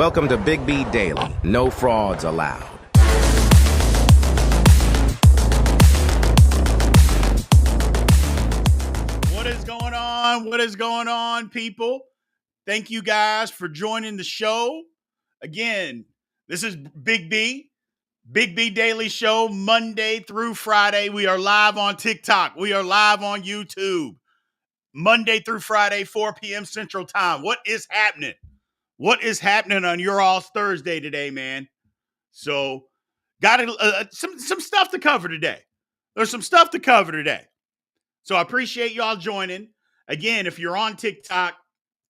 Welcome to Big B Daily. No frauds allowed. What is going on? What is going on, people? Thank you guys for joining the show. Again, this is Big B Daily Show, Monday through Friday. We are live on TikTok. We are live on YouTube. Monday through Friday, 4 p.m. Central Time. What is happening? What is happening on your all's Thursday today, man? So, got some stuff to cover today. There's some stuff to cover today. So I appreciate y'all joining. Again, if you're on TikTok,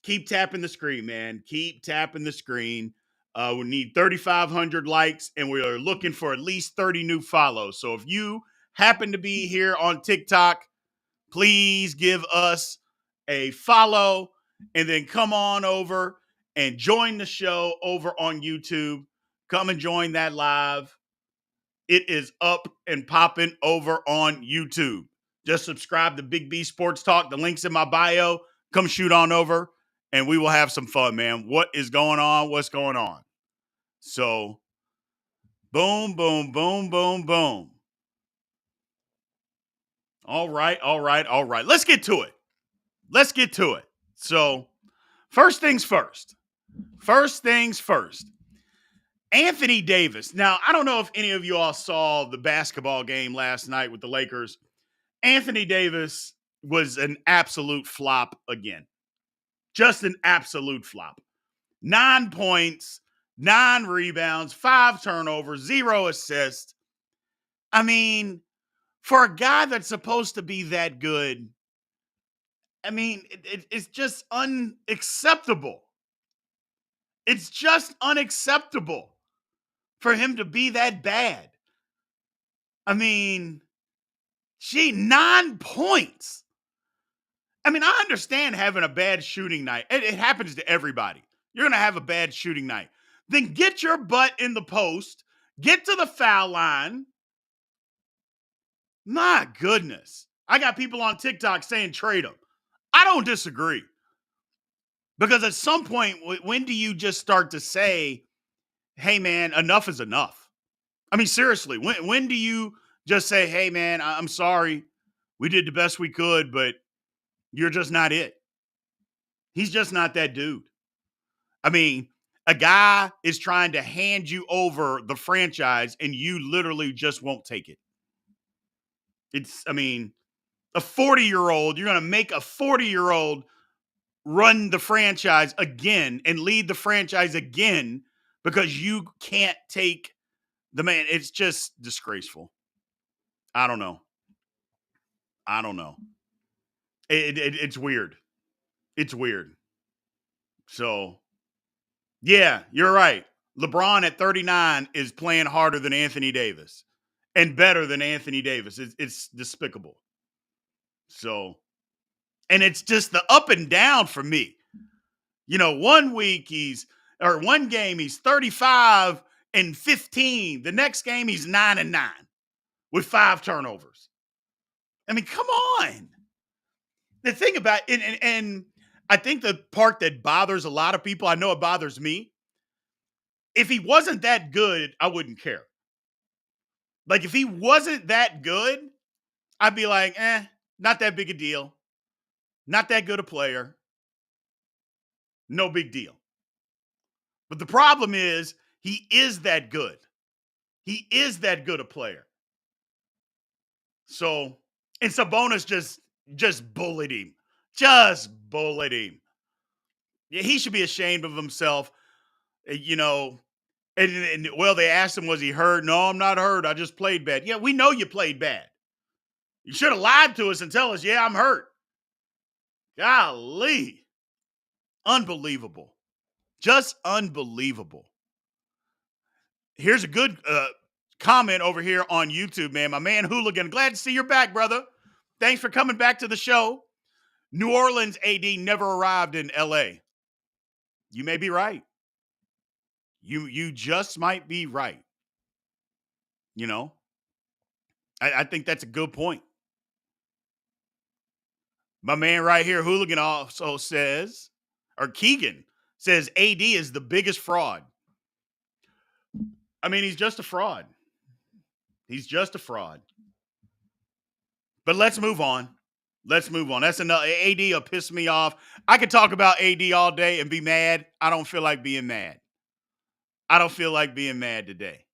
keep tapping the screen, man. Keep tapping the screen. We need 3,500 likes, and we are looking for at least 30 new follows. So if you happen to be here on TikTok, please give us a follow, and then come on over and join the show over on YouTube. Come and join that live. It is up and popping over on YouTube. Just subscribe to Big B Sports Talk. The link's in my bio. Come shoot on over, and we will have some fun, man. What is going on? What's going on? So, boom, boom, boom, boom, boom. All right. Let's get to it. So, first things first. Anthony Davis. Now, I don't know if any of you all saw the basketball game last night with the Lakers. Anthony Davis was an absolute flop again. Just an absolute flop. 9 points, 9 rebounds, 5 turnovers, 0 assists. I mean, for a guy that's supposed to be that good, I mean, it's just unacceptable. It's just unacceptable for him to be that bad. I mean, 9 points. I mean, I understand having a bad shooting night. It happens to everybody. You're going to have a bad shooting night. Then get your butt in the post, get to the foul line. My goodness. I got people on TikTok saying trade him. I don't disagree. Because at some point, when do you just start to say, hey, man, enough is enough? I mean, seriously, when do you just say, hey, man, I'm sorry. We did the best we could, but you're just not it. He's just not that dude. I mean, a guy is trying to hand you over the franchise and you literally just won't take it. A 40-year-old, you're going to make a 40-year-old run the franchise again and lead the franchise again because you can't take the man. It's just disgraceful. I don't know. It's weird. It's weird. So, yeah, you're right. LeBron at 39 is playing harder than Anthony Davis and better than Anthony Davis. It's despicable. So, and it's just the up and down for me. You know, one game he's 35 and 15. The next game he's 9-9 with 5 turnovers. I mean, come on. The thing about it, and I think the part that bothers a lot of people, I know it bothers me. If he wasn't that good, I wouldn't care. Like, if he wasn't that good, I'd be like, not that big a deal. Not that good a player. No big deal. But the problem is, he is that good. He is that good a player. So, and Sabonis just bullied him. Just bullied him. Yeah, he should be ashamed of himself. You know, and they asked him, was he hurt? No, I'm not hurt. I just played bad. Yeah, we know you played bad. You should have lied to us and tell us, yeah, I'm hurt. Golly. Unbelievable. Just unbelievable. Here's a good comment over here on YouTube, man. My man Hooligan. Glad to see you're back, brother. Thanks for coming back to the show. New Orleans AD never arrived in LA. You may be right. You just might be right. You know, I think that's a good point. My man right here, Hooligan, also says, or Keegan says AD is the biggest fraud. I mean, he's just a fraud. He's just a fraud. But let's move on. Let's move on. That's enough. AD will piss me off. I could talk about AD all day and be mad. I don't feel like being mad. I don't feel like being mad today.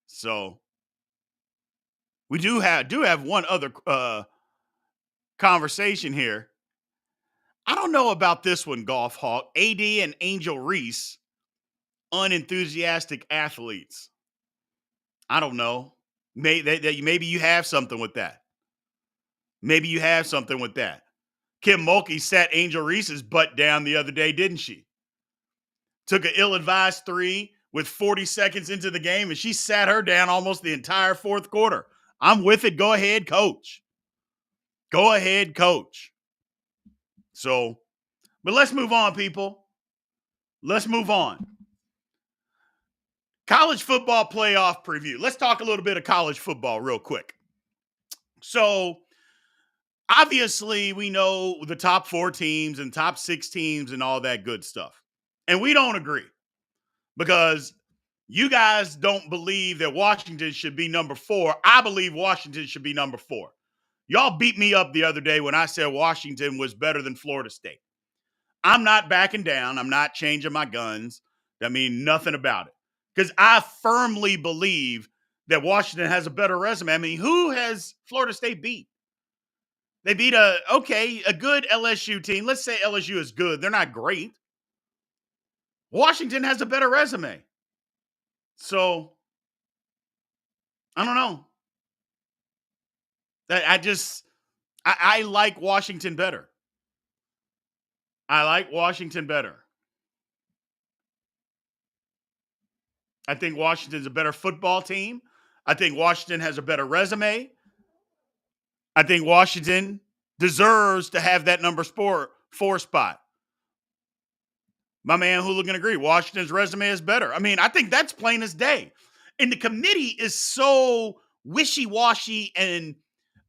So we do have one other conversation here. I don't know about this one, Golf Hawk. AD and Angel Reese, unenthusiastic athletes. I don't know. Maybe you have something with that. Maybe you have something with that. Kim Mulkey sat Angel Reese's butt down the other day, didn't she? Took an ill-advised three with 40 seconds into the game, and she sat her down almost the entire fourth quarter. I'm with it. Go ahead, coach. Go ahead, coach. So, but let's move on, people. Let's move on. College football playoff preview. Let's talk a little bit of college football real quick. So, obviously, we know the top 4 teams and top 6 teams and all that good stuff. And we don't agree because you guys don't believe that Washington should be number 4. I believe Washington should be number 4. Y'all beat me up the other day when I said Washington was better than Florida State. I'm not backing down. I'm not changing my guns. That means nothing about it. Because I firmly believe that Washington has a better resume. I mean, who has Florida State beat? They beat a good LSU team. Let's say LSU is good. They're not great. Washington has a better resume. So, I don't know. I like Washington better. I like Washington better. I think Washington's a better football team. I think Washington has a better resume. I think Washington deserves to have that number 4 spot. My man Hooligan agree. Washington's resume is better. I mean, I think that's plain as day. And the committee is so wishy-washy and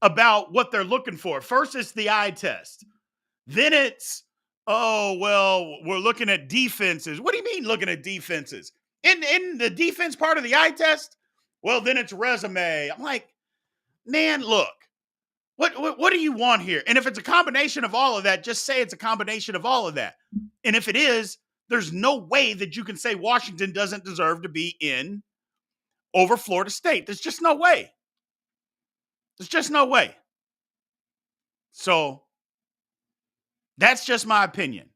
about what they're looking for. First, it's the eye test. Then it's, oh, well, we're looking at defenses. What do you mean looking at defenses? In the defense part of the eye test? Well, then it's resume. I'm like, man, look, what do you want here? And if it's a combination of all of that, just say it's a combination of all of that. And if it is, there's no way that you can say Washington doesn't deserve to be in over Florida State. There's just no way. There's just no way. So that's just my opinion.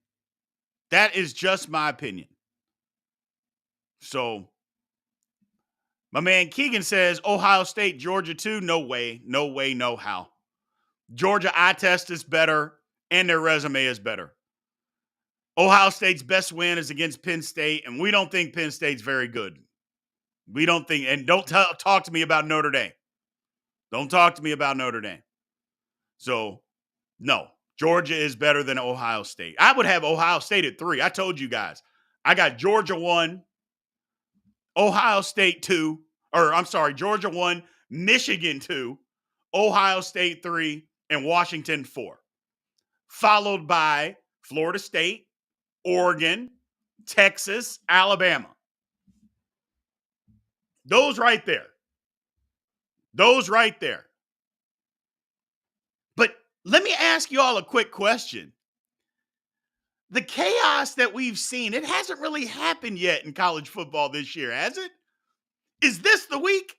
That is just my opinion. So my man Keegan says Ohio State, Georgia too. No way, no how. Georgia eye test is better and their resume is better. Ohio State's best win is against Penn State, and we don't think Penn State's very good. We don't think, and don't talk to me about Notre Dame. Don't talk to me about Notre Dame. So, no, Georgia is better than Ohio State. I would have Ohio State at 3. I told you guys. I got Georgia 1, Ohio State 2, Georgia 1, Michigan 2, Ohio State 3, and Washington 4. Followed by Florida State, Oregon, Texas, Alabama. Those right there. But let me ask you all a quick question. The chaos that we've seen, it hasn't really happened yet in college football this year, has it? Is this the week?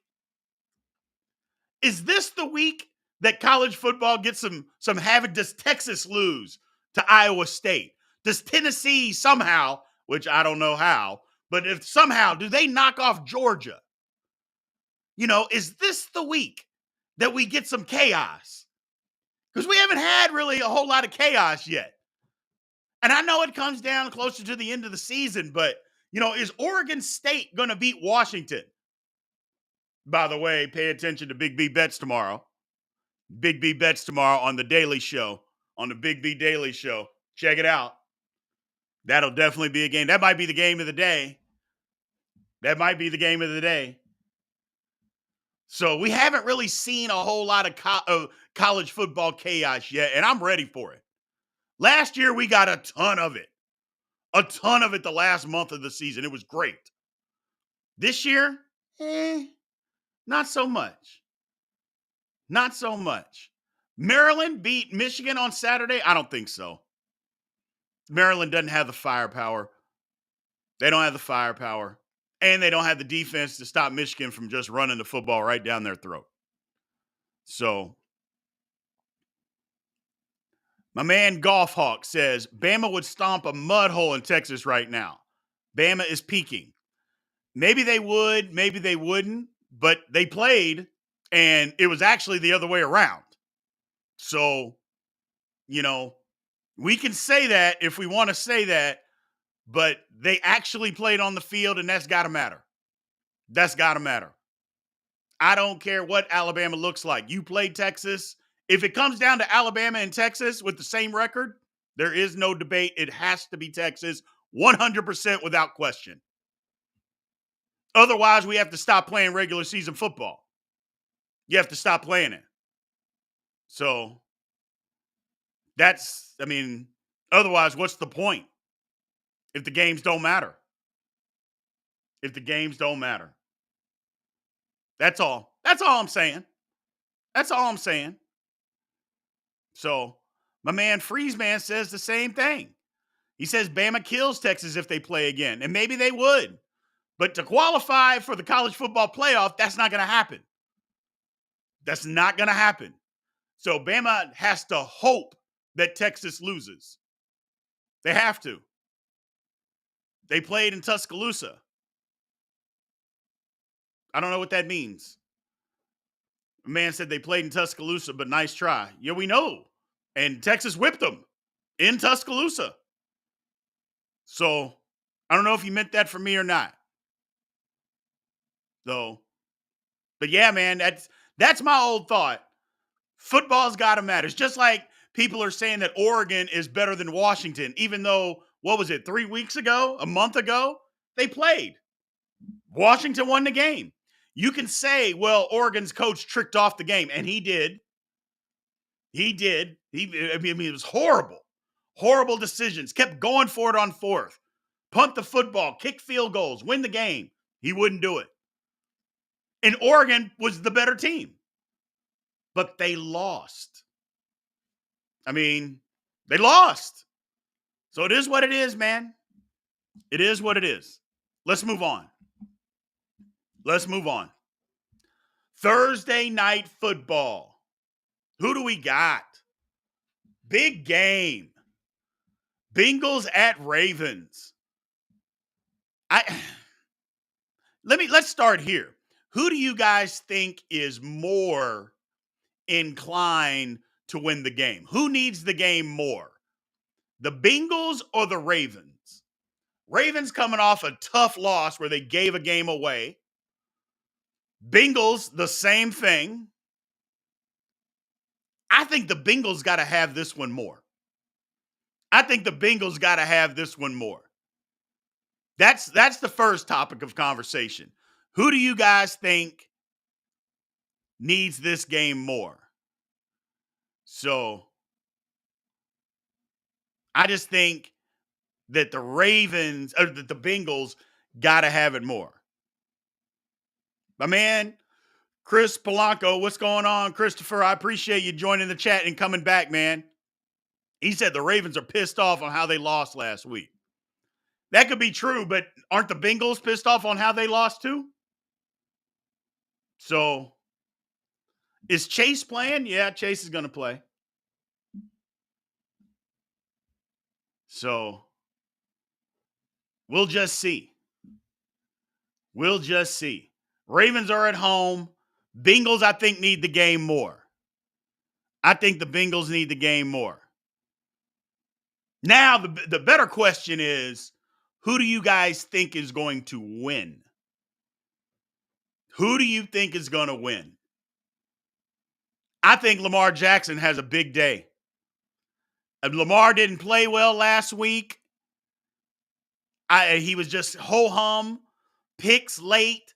Is this the week that college football gets some havoc? Does Texas lose to Iowa State? Does Tennessee somehow, which I don't know how, but if somehow, do they knock off Georgia? You know, is this the week that we get some chaos? Because we haven't had really a whole lot of chaos yet. And I know it comes down closer to the end of the season, but, you know, is Oregon State going to beat Washington? By the way, pay attention to Big B Bets tomorrow. Big B Bets tomorrow on the Daily Show, on the Big B Daily Show. Check it out. That'll definitely be a game. That might be the game of the day. So we haven't really seen a whole lot of college football chaos yet, and I'm ready for it. Last year, we got a ton of it. A ton of it the last month of the season. It was great. This year, not so much. Not so much. Maryland beat Michigan on Saturday? I don't think so. Maryland doesn't have the firepower. They don't have the firepower. And they don't have the defense to stop Michigan from just running the football right down their throat. So, my man Golf Hawk says, Bama would stomp a mud hole in Texas right now. Bama is peaking. Maybe they would, maybe they wouldn't, but they played, and it was actually the other way around. So, we can say that if we want to say that, but they actually played on the field, and that's got to matter. That's got to matter. I don't care what Alabama looks like. You play Texas. If it comes down to Alabama and Texas with the same record, there is no debate. It has to be Texas 100% without question. Otherwise, we have to stop playing regular season football. You have to stop playing it. So, otherwise, what's the point if the games don't matter? If the games don't matter. That's all. That's all I'm saying. That's all I'm saying. So, my man Freezeman says the same thing. He says Bama kills Texas if they play again, and maybe they would. But to qualify for the college football playoff, that's not going to happen. That's not going to happen. So Bama has to hope that Texas loses. They have to. They played in Tuscaloosa. I don't know what that means. A man said they played in Tuscaloosa, but nice try. Yeah, we know. And Texas whipped them in Tuscaloosa. So I don't know if you meant that for me or not. Though. But yeah, man, that's my old thought. Football's got to matter. It's just like people are saying that Oregon is better than Washington, even though, 3 weeks ago, a month ago, they played. Washington won the game. You can say, well, Oregon's coach tricked off the game, and he did. He did. It was horrible. Horrible decisions. Kept going for it on fourth. Punt the football, kick field goals, win the game. He wouldn't do it. And Oregon was the better team. But they lost. They lost. So it is what it is, man. It is what it is. Let's move on. Thursday night football. Who do we got? Big game. Bengals at Ravens. Let's start here. Who do you guys think is more inclined to win the game? Who needs the game more? The Bengals or the Ravens? Ravens coming off a tough loss where they gave a game away. Bengals, the same thing. I think the Bengals got to have this one more. That's the first topic of conversation. Who do you guys think needs this game more? So, I just think that the Bengals got to have it more. My man, Chris Polanco, what's going on, Christopher? I appreciate you joining the chat and coming back, man. He said the Ravens are pissed off on how they lost last week. That could be true, but aren't the Bengals pissed off on how they lost too? So, is Chase playing? Yeah, Chase is going to play. So, we'll just see. Ravens are at home. Bengals, I think, need the game more. Now, the better question is, who do you guys think is going to win? Who do you think is going to win? I think Lamar Jackson has a big day. Lamar didn't play well last week. He was just ho-hum, picks late.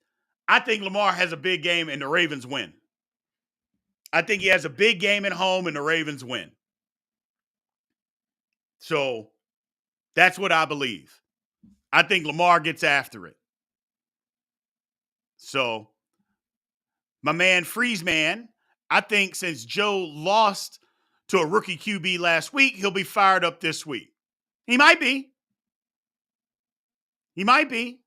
I think Lamar has a big game and the Ravens win. I think he has a big game at home and the Ravens win. So, That's what I believe. I think Lamar gets after it. So, my man, Freeze Man, I think since Joe lost to a rookie QB last week, he'll be fired up this week. He might be. He might be.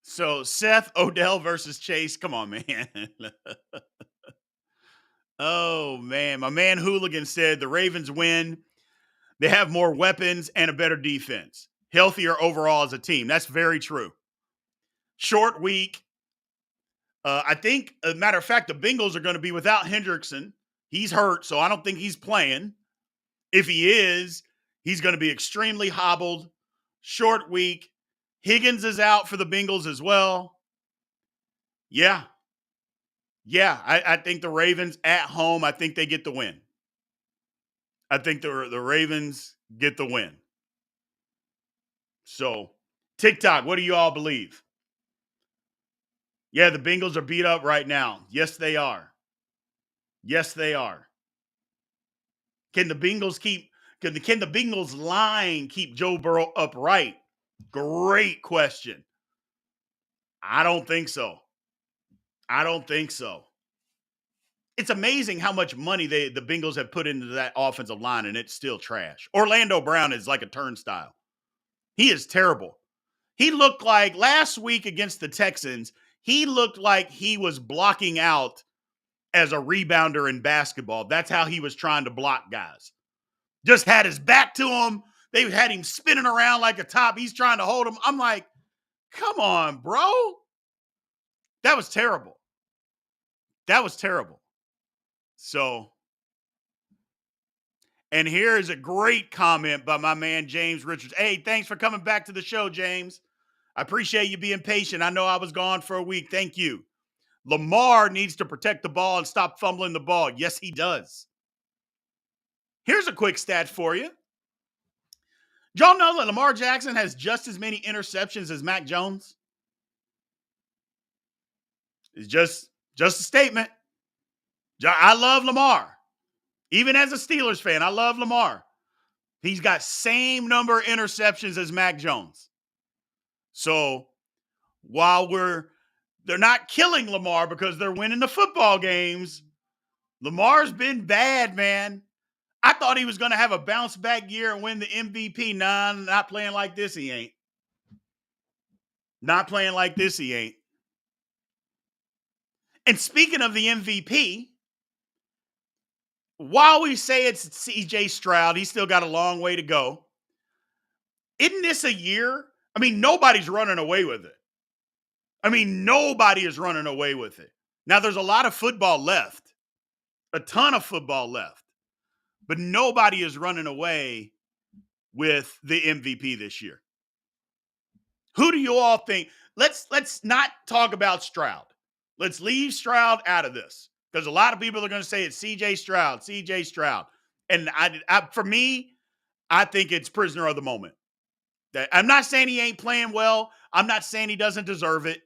So, Seth, Odell versus Chase. Come on, man. Oh, man. My man Hooligan said the Ravens win. They have more weapons and a better defense. Healthier overall as a team. That's very true. Short week. I think, as a matter of fact, the Bengals are going to be without Hendrickson. He's hurt, so I don't think he's playing. If he is, he's going to be extremely hobbled. Short week. Higgins is out for the Bengals as well. Yeah. Yeah, I think the Ravens at home, I think they get the win. I think the Ravens get the win. So, TikTok, what do you all believe? Yeah, the Bengals are beat up right now. Yes, they are. Yes, they are. Can the Bengals line keep Joe Burrow upright? Great question. I don't think so. I don't think so. It's amazing how much money the Bengals have put into that offensive line, and it's still trash. Orlando Brown is like a turnstile. He is terrible. He looked like last week against the Texans, he looked like he was blocking out as a rebounder in basketball. That's how he was trying to block guys. Just had his back to him. They had him spinning around like a top. He's trying to hold him. I'm like, come on, bro. That was terrible. That was terrible. So, and here is a great comment by my man, James Richards. Hey, thanks for coming back to the show, James. I appreciate you being patient. I know I was gone for a week. Thank you. Lamar needs to protect the ball and stop fumbling the ball. Yes, he does. Here's a quick stat for you. Did y'all know that Lamar Jackson has just as many interceptions as Mac Jones? It's just a statement. I love Lamar. Even as a Steelers fan, I love Lamar. He's got same number of interceptions as Mac Jones. So while they're not killing Lamar because they're winning the football games, Lamar's been bad, man. I thought he was going to have a bounce back year and win the MVP. Nah, not playing like this, he ain't. Not playing like this, he ain't. And speaking of the MVP, while we say it's CJ Stroud, he's still got a long way to go. Isn't this a year? I mean, nobody's running away with it. Nobody is running away with it. Now, there's a lot of football left, a ton of football left, but nobody is running away with the MVP this year. Who do you all think? Let's not talk about Stroud. Let's leave Stroud out of this because a lot of people are going to say it's CJ Stroud. And for me, I think it's prisoner of the moment. I'm not saying he ain't playing well. I'm not saying he doesn't deserve it.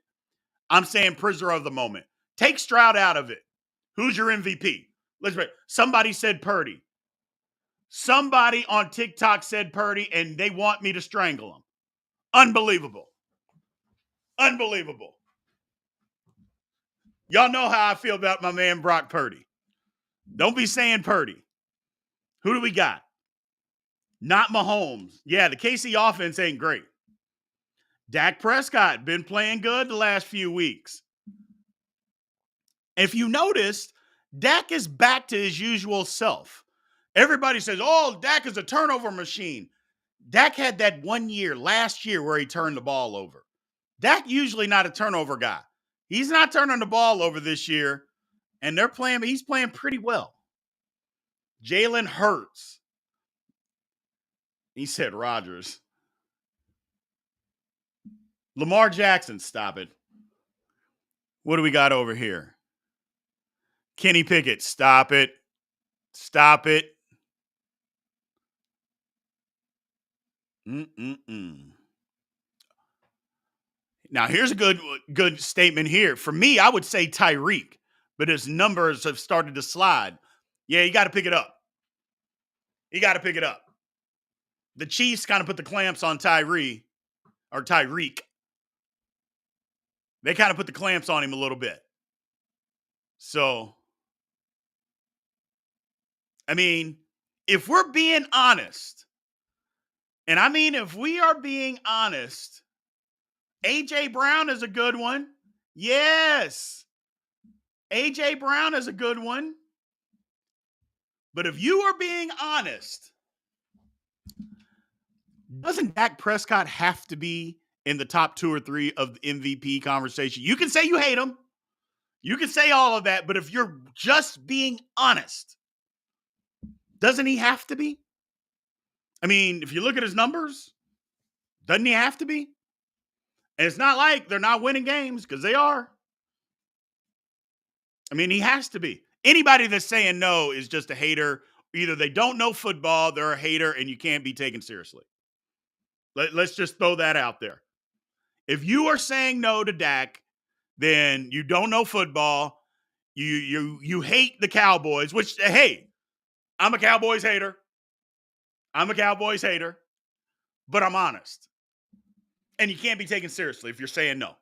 I'm saying prisoner of the moment. Take Stroud out of it. Who's your MVP? Let's break. Somebody said Purdy. Somebody on TikTok said Purdy, and they want me to strangle him. Unbelievable. Unbelievable. Y'all know how I feel about my man Brock Purdy. Don't be saying Purdy. Who do we got? Not Mahomes. Yeah, the KC offense ain't great. Dak Prescott been playing good the last few weeks. If you noticed, Dak is back to his usual self. Everybody says, oh, Dak is a turnover machine. Dak had that 1 year, last year, where he turned the ball over. Dak usually not a turnover guy. He's not turning the ball over this year, and he's playing pretty well. Jalen Hurts. He said Rodgers. Lamar Jackson, stop it. What do we got over here? Kenny Pickett, stop it. Stop it. Now, here's a good statement here. For me, I would say Tyreek, but his numbers have started to slide. Yeah, you got to pick it up. You got to pick it up. the Chiefs kind of put the clamps on Tyreek. They kind of put the clamps on him a little bit. So, I mean, if we're being honest, and I mean, if we are being honest, A.J. Brown is a good one. Yes. A.J. Brown is a good one. But if you are being honest, doesn't Dak Prescott have to be in the top 2 or 3 of the MVP conversation? You can say you hate him. You can say all of that. But if you're just being honest, doesn't he have to be? I mean, if you look at his numbers, doesn't he have to be? And it's not like they're not winning games, because they are. I mean, he has to be. Anybody that's saying no is just a hater. Either they don't know football, they're a hater, and you can't be taken seriously. Let's just throw that out there. If you are saying no to Dak, then you don't know football. You hate the Cowboys, which, hey, I'm a Cowboys hater. But I'm honest. And you can't be taken seriously if you're saying no.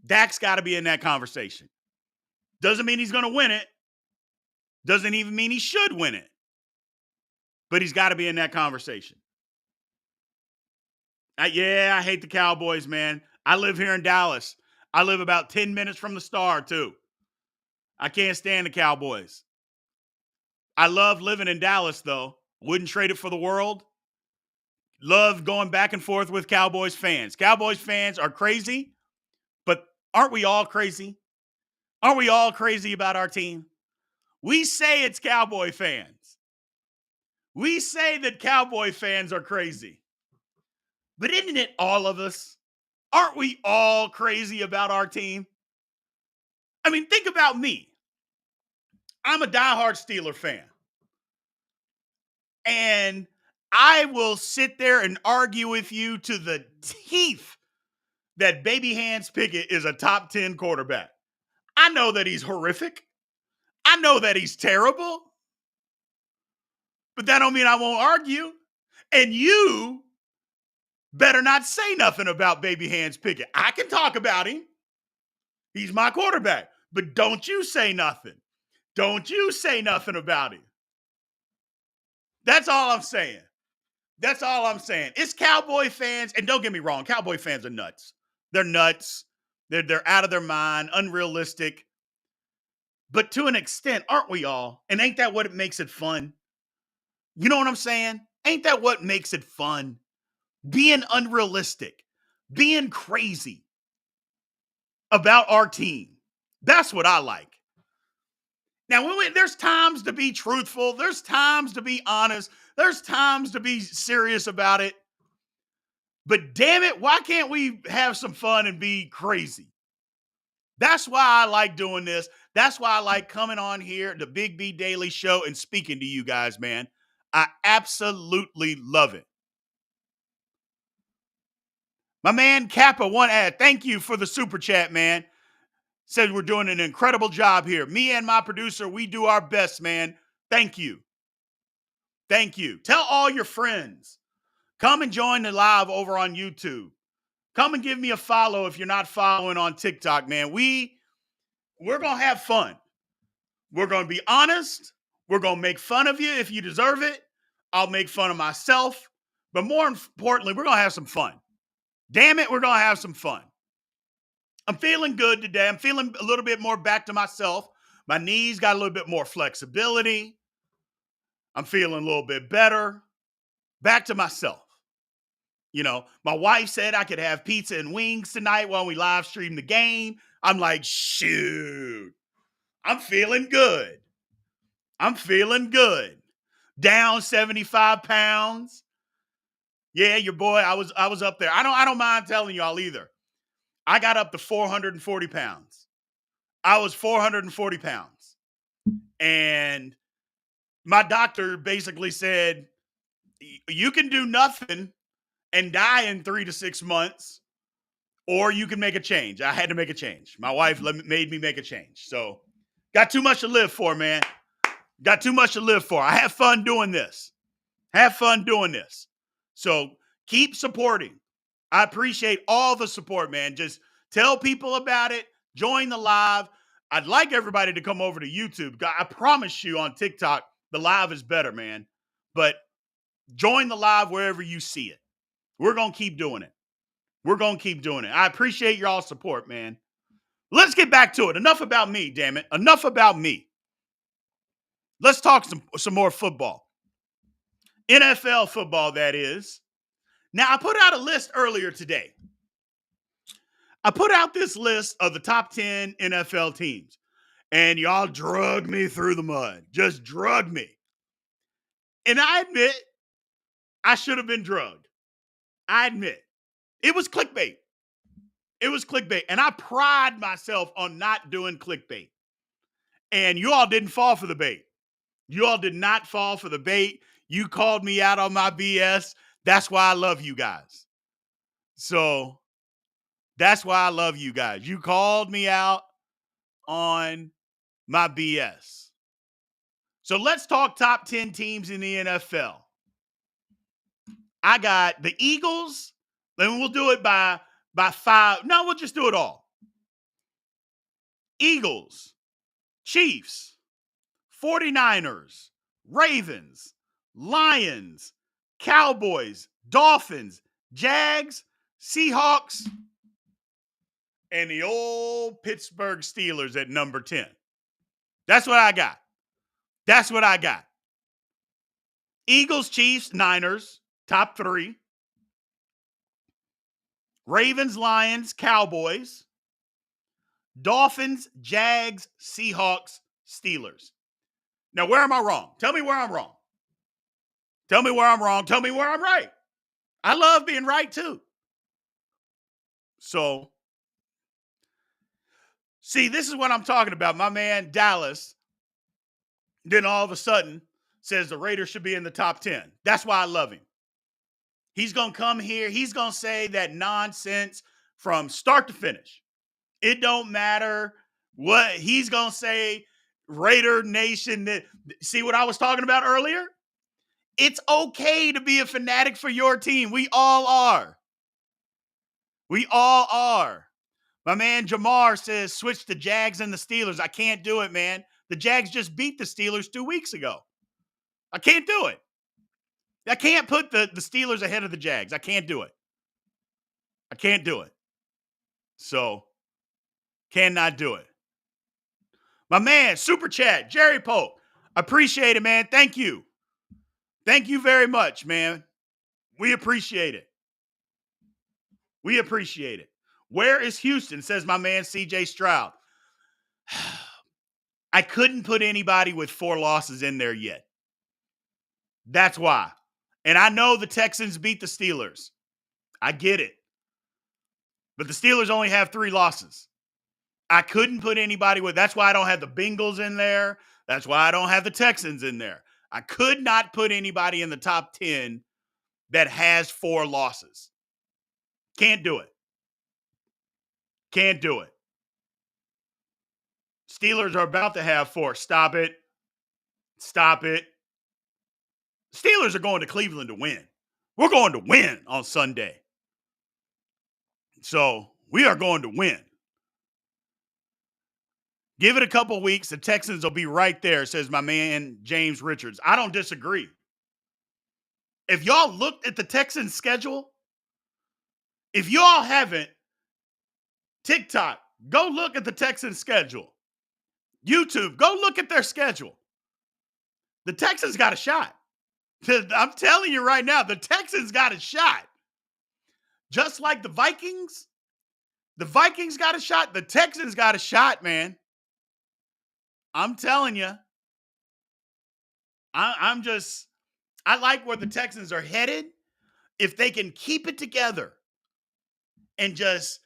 Dak's got to be in that conversation. Doesn't mean he's going to win it. Doesn't even mean he should win it. But he's got to be in that conversation. I hate the Cowboys, man. I live here in Dallas. I live about 10 minutes from the Star, too. I can't stand the Cowboys. I love living in Dallas, though. Wouldn't trade it for the world. Love going back and forth with Cowboys fans. Cowboys fans are crazy, but aren't we all crazy? Aren't we all crazy about our team? We say it's Cowboy fans. We say that Cowboy fans are crazy. But isn't it all of us? Aren't we all crazy about our team? I mean, think about me. I'm a diehard Steeler fan. And I will sit there and argue with you to the teeth that Baby Hands Pickett is a top 10 quarterback. I know that he's horrific. I know that he's terrible. But that don't mean I won't argue. And you better not say nothing about Baby Hands Pickett. I can talk about him. He's my quarterback. But don't you say nothing. Don't you say nothing about him. That's all I'm saying. That's all I'm saying. It's Cowboy fans, and don't get me wrong, Cowboy fans are nuts. They're nuts. They're out of their mind, unrealistic. But to an extent, aren't we all? And ain't that what makes it fun? You know what I'm saying? Ain't that what makes it fun? Being unrealistic, being crazy about our team. That's what I like. Now, there's times to be truthful. There's times to be honest. There's times to be serious about it. But damn it, why can't we have some fun and be crazy? That's why I like doing this. That's why I like coming on here, the Big B Daily Show, and speaking to you guys, man. I absolutely love it. My man Kappa thank you for the super chat, man. Said we're doing an incredible job here. Me and my producer, we do our best, man. Thank you. Thank you. Tell all your friends. Come and join the live over on YouTube. Come and give me a follow if you're not following on TikTok, man. We're going to have fun. We're going to be honest. We're going to make fun of you if you deserve it. I'll make fun of myself. But more importantly, we're going to have some fun. Damn it, we're going to have some fun. I'm feeling good today. I'm feeling a little bit more back to myself. My knees got a little bit more flexibility. I'm feeling a little bit better. Back to myself. You know, my wife said I could have pizza and wings tonight while we live stream the game. I'm like, shoot. I'm feeling good. I'm feeling good. Down 75 pounds. Yeah, your boy, I was up there. I don't mind telling y'all either. I got up to 440 pounds. I was 440 pounds. And my doctor basically said, you can do nothing and die in 3 to 6 months, or you can make a change. I had to make a change. My wife made me make a change. So got too much to live for, man. Got too much to live for. I have fun doing this. So keep supporting. I appreciate all the support, man. Just tell people about it. Join the live. I'd like everybody to come over to YouTube. I promise you on TikTok, the live is better, man. But join the live wherever you see it. We're going to keep doing it. We're going to keep doing it. I appreciate y'all's support, man. Let's get back to it. Enough about me, damn it. Enough about me. Let's talk some more football. NFL football, that is. Now, I put out a list earlier today. I put out this list of the top 10 NFL teams, and y'all drug me through the mud. Just drug me. And I admit, I should have been drugged. I admit. It was clickbait. It was clickbait. And I pride myself on not doing clickbait. And you all didn't fall for the bait. You all did not fall for the bait. You called me out on my BS. That's why I love you guys. So that's why I love you guys. You called me out on my BS. So let's talk top 10 teams in the NFL. I got the Eagles, and we'll do it by 5. No, we'll just do it all. Eagles, Chiefs, 49ers, Ravens, Lions, Cowboys, Dolphins, Jags, Seahawks, and the old Pittsburgh Steelers at number 10. That's what I got. That's what I got. Eagles, Chiefs, Niners, top 3. Ravens, Lions, Cowboys. Dolphins, Jags, Seahawks, Steelers. Now, where am I wrong? Tell me where I'm wrong. Tell me where I'm wrong. Tell me where I'm right. I love being right, too. So, see, this is what I'm talking about. My man, Dallas, then all of a sudden says the Raiders should be in the top 10. That's why I love him. He's going to come here. He's going to say that nonsense from start to finish. It don't matter what he's going to say. Raider Nation. See what I was talking about earlier? It's okay to be a fanatic for your team. We all are. We all are. My man Jamar says switch the Jags and the Steelers. I can't do it, man. The Jags just beat the Steelers 2 weeks ago. I can't do it. I can't put the Steelers ahead of the Jags. I can't do it. I can't do it. So, cannot do it. My man, Super Chat, Jerry Polk. Appreciate it, man. Thank you. Thank you very much, man. We appreciate it. We appreciate it. Where is Houston, says my man CJ Stroud. I couldn't put anybody with 4 losses in there yet. That's why. And I know the Texans beat the Steelers. I get it. But the Steelers only have 3 losses. I couldn't put anybody with. That's why I don't have the Bengals in there. That's why I don't have the Texans in there. I could not put anybody in the top 10 that has 4 losses. Can't do it. Can't do it. Steelers are about to have 4. Stop it. Stop it. Steelers are going to Cleveland to win. We're going to win on Sunday. So we are going to win. Give it a couple weeks. The Texans will be right there, says my man James Richards. I don't disagree. If y'all looked at the Texans' schedule, if y'all haven't, TikTok, go look at the Texans' schedule. YouTube, go look at their schedule. The Texans got a shot. I'm telling you right now, the Texans got a shot. Just like the Vikings got a shot. The Texans got a shot, man. I'm telling you. I like where the Texans are headed. If they can keep it together and just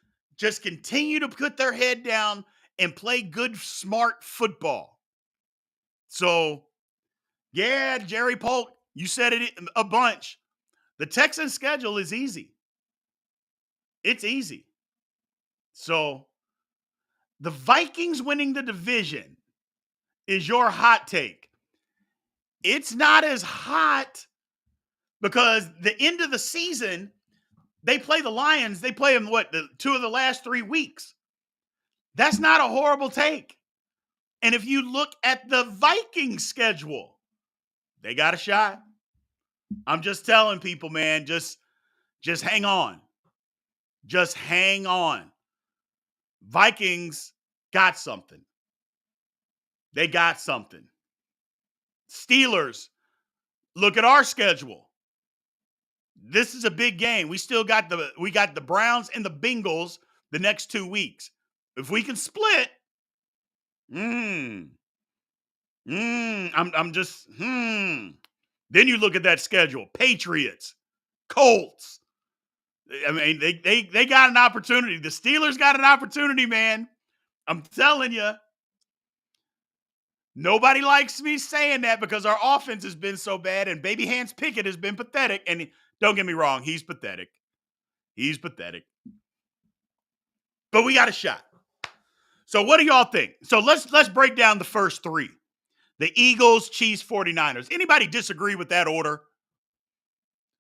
continue to put their head down and play good, smart football. So, yeah, Jerry Polk, you said it a bunch. The Texans' schedule is easy. It's easy. So, the Vikings winning the division is your hot take. It's not as hot because the end of the season, they play the Lions. They play them, two of the last 3 weeks. That's not a horrible take. And if you look at the Vikings schedule, they got a shot. I'm just telling people, man, just hang on. Just hang on. Vikings got something. They got something. Steelers, look at our schedule. This is a big game. We got the Browns and the Bengals the next 2 weeks. If we can split, I'm just. Then you look at that schedule: Patriots, Colts. I mean, they got an opportunity. The Steelers got an opportunity, man. I'm telling you. Nobody likes me saying that because our offense has been so bad, and Baby Hands Pickett has been pathetic. And don't get me wrong, he's pathetic. He's pathetic. But we got a shot. So what do y'all think? So let's break down the first 3. The Eagles, Chiefs, 49ers. Anybody disagree with that order?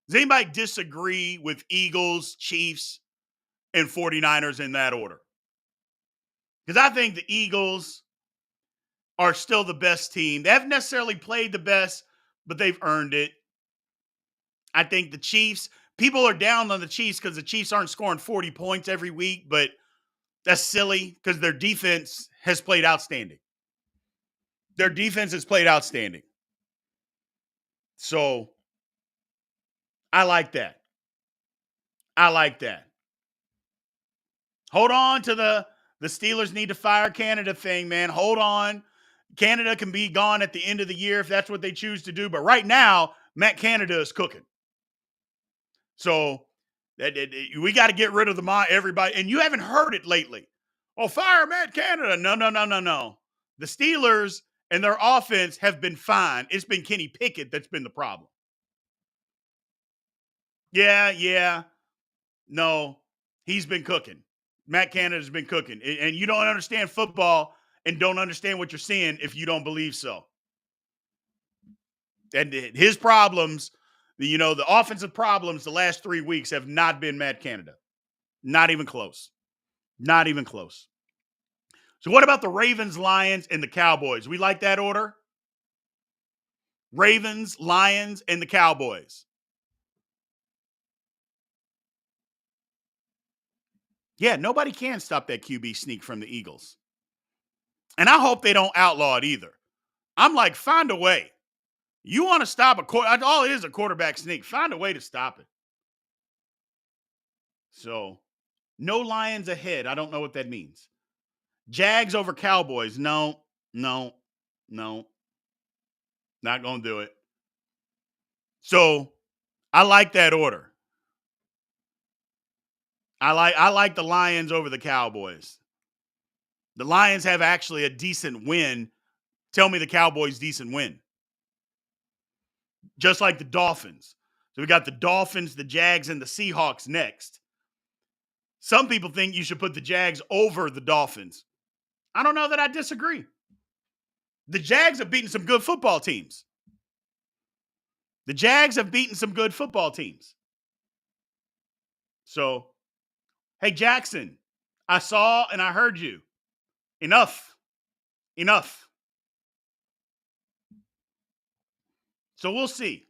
Does anybody disagree with Eagles, Chiefs, and 49ers in that order? Because I think the Eagles are still the best team. They haven't necessarily played the best, but they've earned it. I think the Chiefs, people are down on the Chiefs because the Chiefs aren't scoring 40 points every week, but that's silly because their defense has played outstanding. Their defense has played outstanding. So I like that. I like that. Hold on to the Steelers need to fire Canada thing, man. Hold on. Canada can be gone at the end of the year if that's what they choose to do. But right now, Matt Canada is cooking. So we got to get rid of everybody. And you haven't heard it lately. Oh, fire Matt Canada. No. The Steelers and their offense have been fine. It's been Kenny Pickett that's been the problem. Yeah. No, he's been cooking. Matt Canada's been cooking. And you don't understand football and don't understand what you're seeing if you don't believe so. And his problems, the offensive problems the last 3 weeks have not been Matt Canada. Not even close. Not even close. So what about the Ravens, Lions, and the Cowboys? We like that order? Ravens, Lions, and the Cowboys. Yeah, nobody can stop that QB sneak from the Eagles. And I hope they don't outlaw it either. I'm like, find a way. You want to stop all it is a quarterback sneak. Find a way to stop it. So, no Lions ahead. I don't know what that means. Jags over Cowboys. No. Not going to do it. So, I like that order. I like the Lions over the Cowboys. The Lions have actually a decent win. Tell me the Cowboys' decent win. Just like the Dolphins. So we got the Dolphins, the Jags, and the Seahawks next. Some people think you should put the Jags over the Dolphins. I don't know that I disagree. The Jags have beaten some good football teams. So, hey, Jackson, I saw and I heard you. Enough. So we'll see.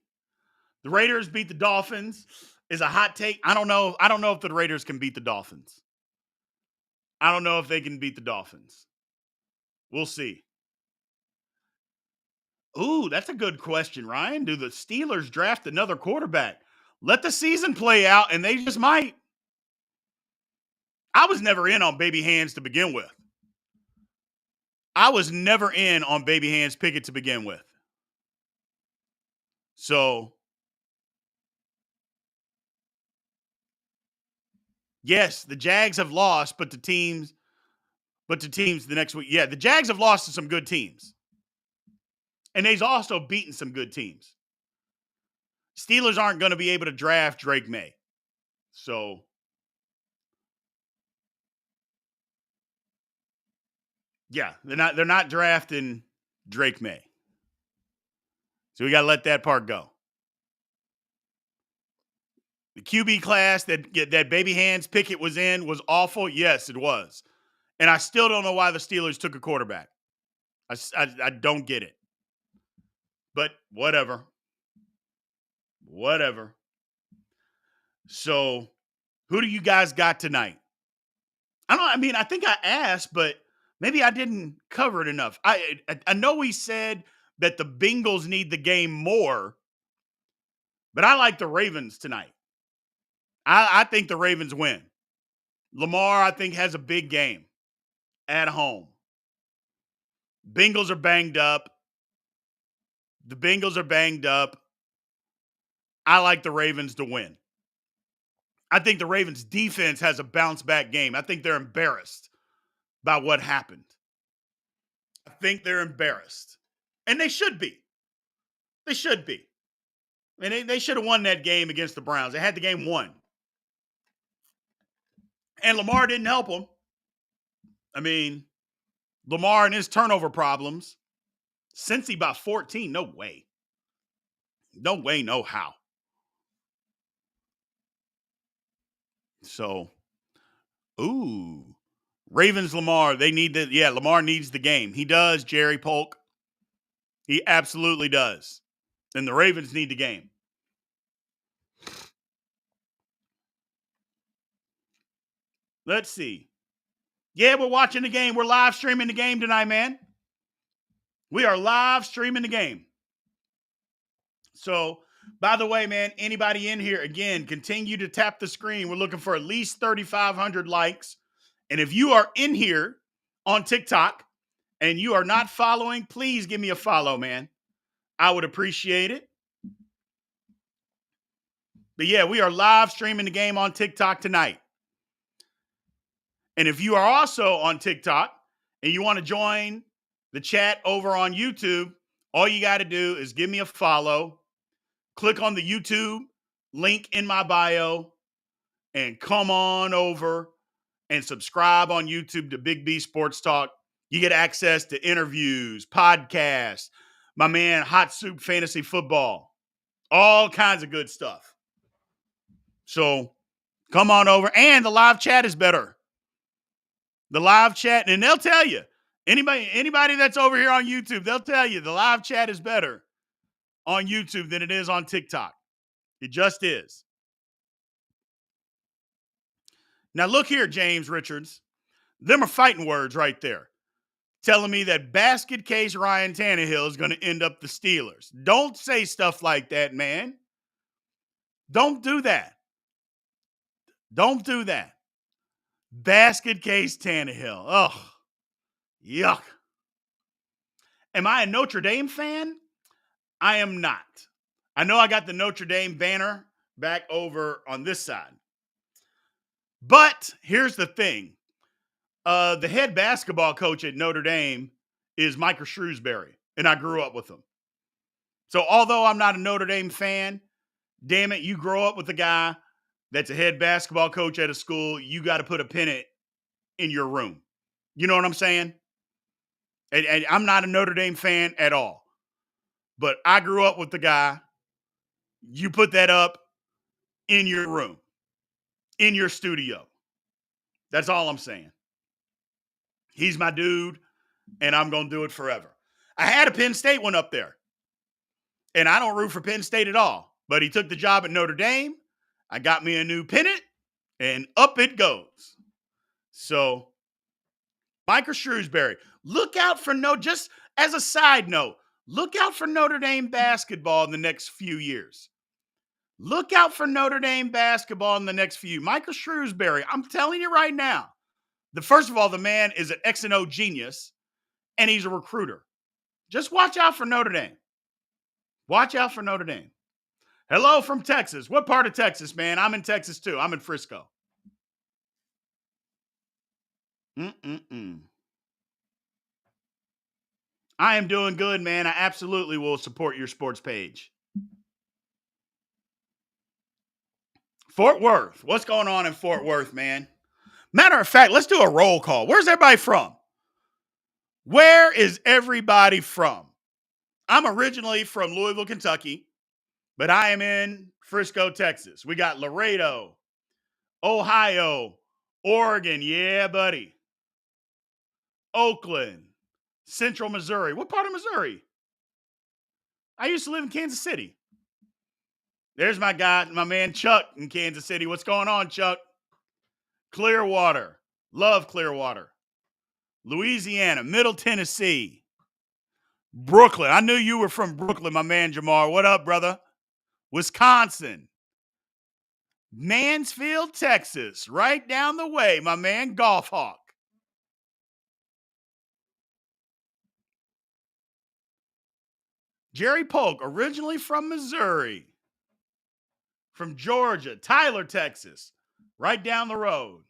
The Raiders beat the Dolphins is a hot take. I don't know if the Raiders can beat the Dolphins. I don't know if they can beat the Dolphins. We'll see. Ooh, that's a good question, Ryan. Do the Steelers draft another quarterback? Let the season play out, and they just might. I was never in on Baby Hands to begin with. I was never in on Baby Hands Pickett to begin with. So, yes, the Jags have lost, but the teams the next week. Yeah, the Jags have lost to some good teams. And they've also beaten some good teams. Steelers aren't going to be able to draft Drake May. So, yeah, they're not drafting Drake May. So we got to let that part go. The QB class that Baby Hands Pickett was in was awful. Yes, it was. And I still don't know why the Steelers took a quarterback. I don't get it. But whatever. Whatever. So, who do you guys got tonight? I think I asked, but maybe I didn't cover it enough. I know we said that the Bengals need the game more, but I like the Ravens tonight. I think the Ravens win. Lamar, I think, has a big game at home. Bengals are banged up. The Bengals are banged up. I like the Ravens to win. I think the Ravens defense has a bounce back game. I think they're embarrassed by what happened. I think they're embarrassed. And they should be. They should be. I mean, they should have won that game against the Browns. They had the game won. And Lamar didn't help them. I mean, Lamar and his turnover problems. Cincy by 14. No way. No way, no how. So, Ravens, Lamar, they need Lamar needs the game. He does, Jerry Polk. He absolutely does. And the Ravens need the game. Let's see. Yeah, we're watching the game. We're live streaming the game tonight, man. We are live streaming the game. So, by the way, man, anybody in here, again, continue to tap the screen. We're looking for at least 3,500 likes. And if you are in here on TikTok and you are not following, please give me a follow, man. I would appreciate it. But yeah, we are live streaming the game on TikTok tonight. And if you are also on TikTok and you want to join the chat over on YouTube, all you got to do is give me a follow, click on the YouTube link in my bio, and come on over and subscribe on YouTube to Big B Sports Talk. You get access to interviews, podcasts, my man Hot Soup Fantasy Football, all kinds of good stuff. So come on over. And the live chat is better. The live chat, and they'll tell you, anybody that's over here on YouTube, they'll tell you the live chat is better on YouTube than it is on TikTok. It just is. Now look here, James Richards. Them are fighting words right there. Telling me that basket case Ryan Tannehill is going to end up the Steelers. Don't say stuff like that, man. Don't do that. Don't do that. Basket case Tannehill. Ugh. Yuck. Am I a Notre Dame fan? I am not. I know I got the Notre Dame banner back over on this side. But here's the thing. The head basketball coach at Notre Dame is Michael Shrewsbury, and I grew up with him. So although I'm not a Notre Dame fan, damn it, you grow up with a guy that's a head basketball coach at a school, you got to put a pennant in your room. You know what I'm saying? And I'm not a Notre Dame fan at all. But I grew up with the guy. You put that up in your room, in your studio. That's all I'm saying. He's my dude, and I'm going to do it forever. I had a Penn State one up there, and I don't root for Penn State at all. But he took the job at Notre Dame. I got me a new pennant, and up it goes. So, Michael Shrewsbury, look out for just as a side note, look out for Notre Dame basketball in the next few years. Look out for Notre Dame basketball in the next few. Michael Shrewsbury, I'm telling you right now, first of all, the man is an X and O genius, and he's a recruiter. Just watch out for Notre Dame. Watch out for Notre Dame. Hello from Texas. What part of Texas, man? I'm in Texas, too. I'm in Frisco. I am doing good, man. I absolutely will support your sports page. Fort Worth. What's going on in Fort Worth, man? Matter of fact, let's do a roll call. Where's everybody from? Where is everybody from? I'm originally from Louisville, Kentucky, But I am in Frisco, Texas. We got Laredo, Ohio, Oregon. Yeah, buddy. Oakland, Central Missouri. What part of Missouri? I used to live in Kansas City. There's my guy, my man Chuck in Kansas City. What's going on, Chuck? Clearwater. Love Clearwater. Louisiana, Middle Tennessee. Brooklyn. I knew you were from Brooklyn, my man Jamar. What up, brother? Wisconsin. Mansfield, Texas. Right down the way, my man Golf Hawk. Jerry Polk, originally from Missouri. From Georgia. Tyler, Texas. Right down the road.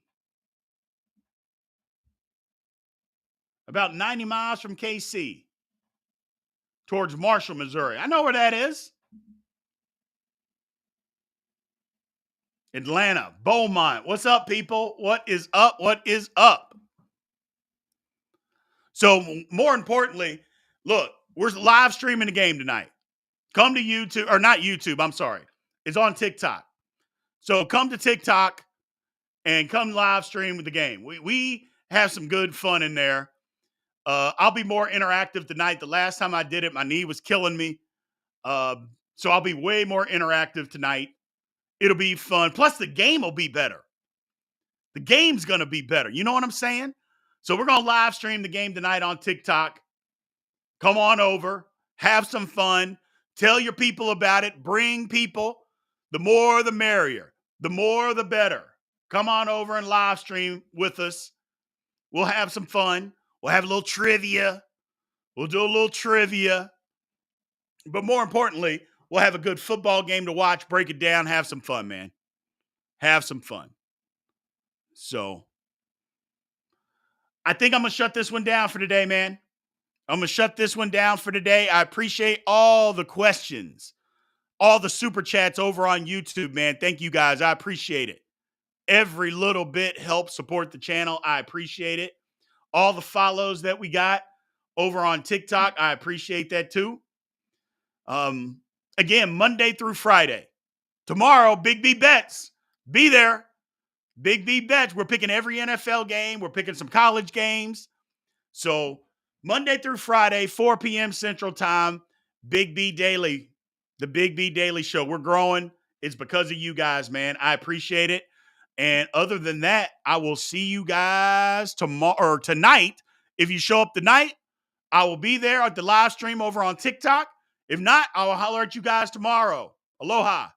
About 90 miles from KC. Towards Marshall, Missouri. I know where that is. Atlanta, Beaumont. What's up, people? What is up? What is up? So, more importantly, look, we're live streaming the game tonight. Come to YouTube, or not YouTube, I'm sorry. It's on TikTok. So, come to TikTok and come live stream with the game. We have some good fun in there. I'll be more interactive tonight. The last time I did it, my knee was killing me. So, I'll be way more interactive tonight. It'll be fun. Plus, the game will be better. The game's going to be better. You know what I'm saying? So we're going to live stream the game tonight on TikTok. Come on over. Have some fun. Tell your people about it. Bring people. The more, the merrier. The more, the better. Come on over and live stream with us. We'll have some fun. We'll have a little trivia. We'll do a little trivia. But more importantly, we'll have a good football game to watch, break it down, have some fun, man. Have some fun. So I think I'm going to shut this one down for today, man. I'm going to shut this one down for today. I appreciate all the questions, all the super chats over on YouTube, man. Thank you guys. I appreciate it. Every little bit helps support the channel. I appreciate it. All the follows that we got over on TikTok, I appreciate that too. Again, Monday through Friday. Tomorrow, Big B Bets. Be there. Big B Bets. We're picking every NFL game. We're picking some college games. So Monday through Friday, 4 p.m. Central Time, Big B Daily, the Big B Daily Show. We're growing. It's because of you guys, man. I appreciate it. And other than that, I will see you guys tomorrow or tonight. If you show up tonight, I will be there at the live stream over on TikTok. If not, I will holler at you guys tomorrow. Aloha.